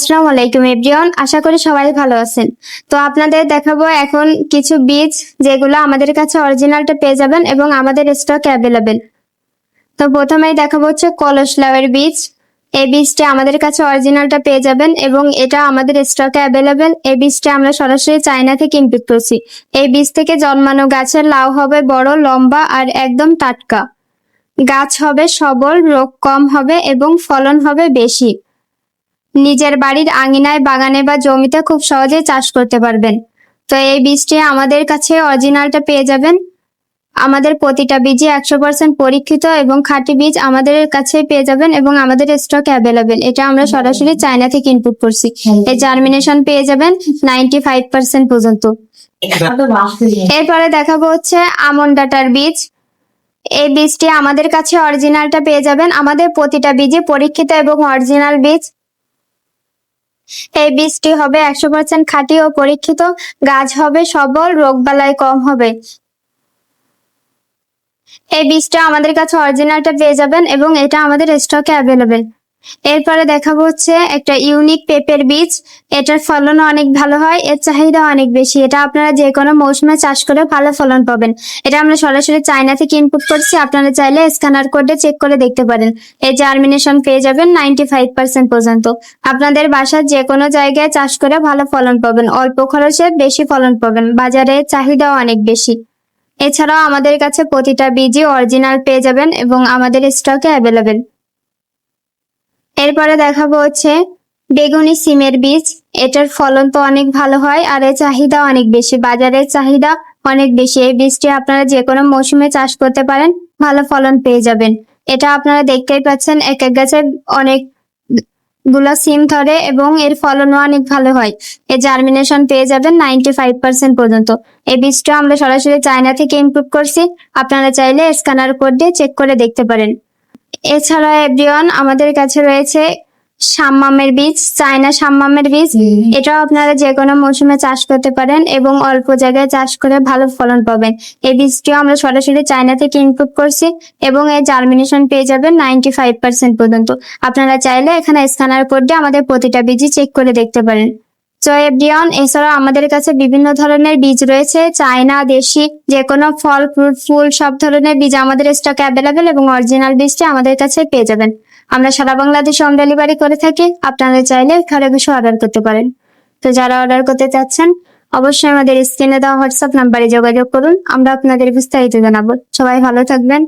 আসসালামু আলাইকুম এভরিওয়ান, আশা করি সবাই ভালো আছেন। তো আপনাদের দেখাবো এখন কিছু বীজ যেগুলো আমাদের কাছে অরিজিনালটা পেয়ে যাবেন এবং আমাদের স্টক অ্যাভেলেবেল। তো প্রথমেই দেখাবো হচ্ছে কলস লাউয়ের বীজ। এই বীজটা আমাদের কাছে অরিজিনালটা পেয়ে যাবেন এবং এটা আমাদের স্টকে অ্যাভেলেবেল। এই বীজটা আমরা সরাসরি চায়না থেকে ইম্পোর্ট করছি। এই বীজ থেকে জন্মানো গাছের লাউ হবে বড়, লম্বা আর একদম টাটকা। গাছ হবে সবল, রোগ কম হবে এবং ফলন হবে বেশি। নিজের বাড়ির আঙিনায়, বাগানে বা জমিতে খুব সহজেই চাষ করতে পারবেন। তো এই বীজটি আমাদের কাছে অরিজিনালটা পেয়ে যাবেন। আমাদের প্রতিটা বীজই 100% পরীক্ষিত এবং খাঁটি বীজ আমাদের কাছে পেয়ে যাবেন এবং আমাদের স্টক অ্যাভেলেবেল। এটা আমরা সরাসরি চায়না থেকে ইনপুট করছি। এই জার্মিনেশন পেয়ে যাবেন 95% পর্যন্ত। এরপরে দেখাবো হচ্ছে আমন ডাটার বীজ। এই বীজটি আমাদের কাছে অরিজিনালটা পেয়ে যাবেন। আমাদের প্রতিটা বীজই পরীক্ষিত এবং অরিজিনাল বীজ। এই বীজটি হবে 100% খাঁটি ও পরীক্ষিত। গাছ হবে সবল, রোগবালাই কম হবে। এই বীজটা আমাদের কাছে অরিজিনালটা পেয়ে যাবেন এবং এটা আমাদের স্টকে অ্যাভেলেবেল। এরপরে দেখাবো হচ্ছে একটা ইউনিক পেঁপের বীজ। এটার ফলনও অনেক ভালো হয়, এর চাহিদা অনেক বেশি। এটা আপনারা যে কোনো মৌসুমে চাষ করে ভালো ফলন পাবেন। এটা আমরা সরাসরি চায়না থেকে ইনপুট করছি। আপনারা চাইলে স্ক্যানার কোডে চেক করে দেখতে পারেন। এই জার্মিনেশন পেয়ে যাবেন 95% পর্যন্ত। আপনাদের বাসার যে কোনো জায়গায় চাষ করে ভালো ফলন পাবেন, অল্প খরচে বেশি ফলন পাবেন। বাজারে চাহিদাও অনেক বেশি। এছাড়াও আমাদের কাছে প্রতিটা বীজই অরিজিনাল পেয়ে যাবেন এবং আমাদের স্টকে অ্যাভেলেবেল। এরপরে দেখাবো হচ্ছে বেগুনি সিমের বীজ। এটার ফলন তো অনেক ভালো হয় আর এর চাহিদা অনেক বেশি, বাজারের চাহিদা অনেক বেশি। এই বীজটি আপনারা যে কোনো মৌসুমে চাষ করতে পারেন, ভালো ফলন পেয়ে যাবেন। এটা আপনারা দেখতেই পাচ্ছেন, এক এক গাছে অনেক গুলা সিম ধরে এবং এর ফলনও অনেক ভালো হয়। এর জার্মিনেশন পেয়ে যাবেন 95% পর্যন্ত। এই বীজটা আমরা সরাসরি চায়না থেকে ইম্পোর্ট করছি। আপনারা চাইলে স্ক্যানার কোড দিয়ে চেক করে দেখতে পারেন। এছাড়া এভরিওয়ান, আমাদের কাছে রয়েছে সাম্মামের বীজ, চায়না সাম্মামের বীজ। এটাও আপনারা যে কোনো মৌসুমে চাষ করতে পারেন এবং অল্প জায়গায় চাষ করে ভালো ফলন পাবেন। এই বীজটিও আমরা সরাসরি চায়না থেকে ইনপুট করছি এবং এর জার্মিনেশন পেয়ে যাবেন 95% পর্যন্ত। আপনারা চাইলে এখানে স্ক্যানার কোড দিয়ে আমাদের প্রতিটা বীজই চেক করে দেখতে পারেন। তো এভরিওয়ান, এছাড়াও আমাদের কাছে বিভিন্ন ধরনের বীজ রয়েছে, চায়না, দেশি, যে কোনো ফল, ফ্রুট, ফুল সব ধরনের বীজ আমাদের স্টকে অ্যাভেলেবেল এবং অরিজিনাল বীজটি আমাদের কাছে পেয়ে যাবেন। আমরা সারা বাংলাদেশে হোম ডেলিভারি করে থাকি। আপনারা চাইলে ঘরে বসে অর্ডার করতে পারেন। তো যারা অর্ডার করতে চাচ্ছেন, অবশ্যই আমাদের স্ক্রিনে দেওয়া হোয়াটসঅ্যাপ নাম্বারে যোগাযোগ করুন। আমরা আপনাদের বিস্তারিত জানাবো। সবাই ভালো থাকবেন।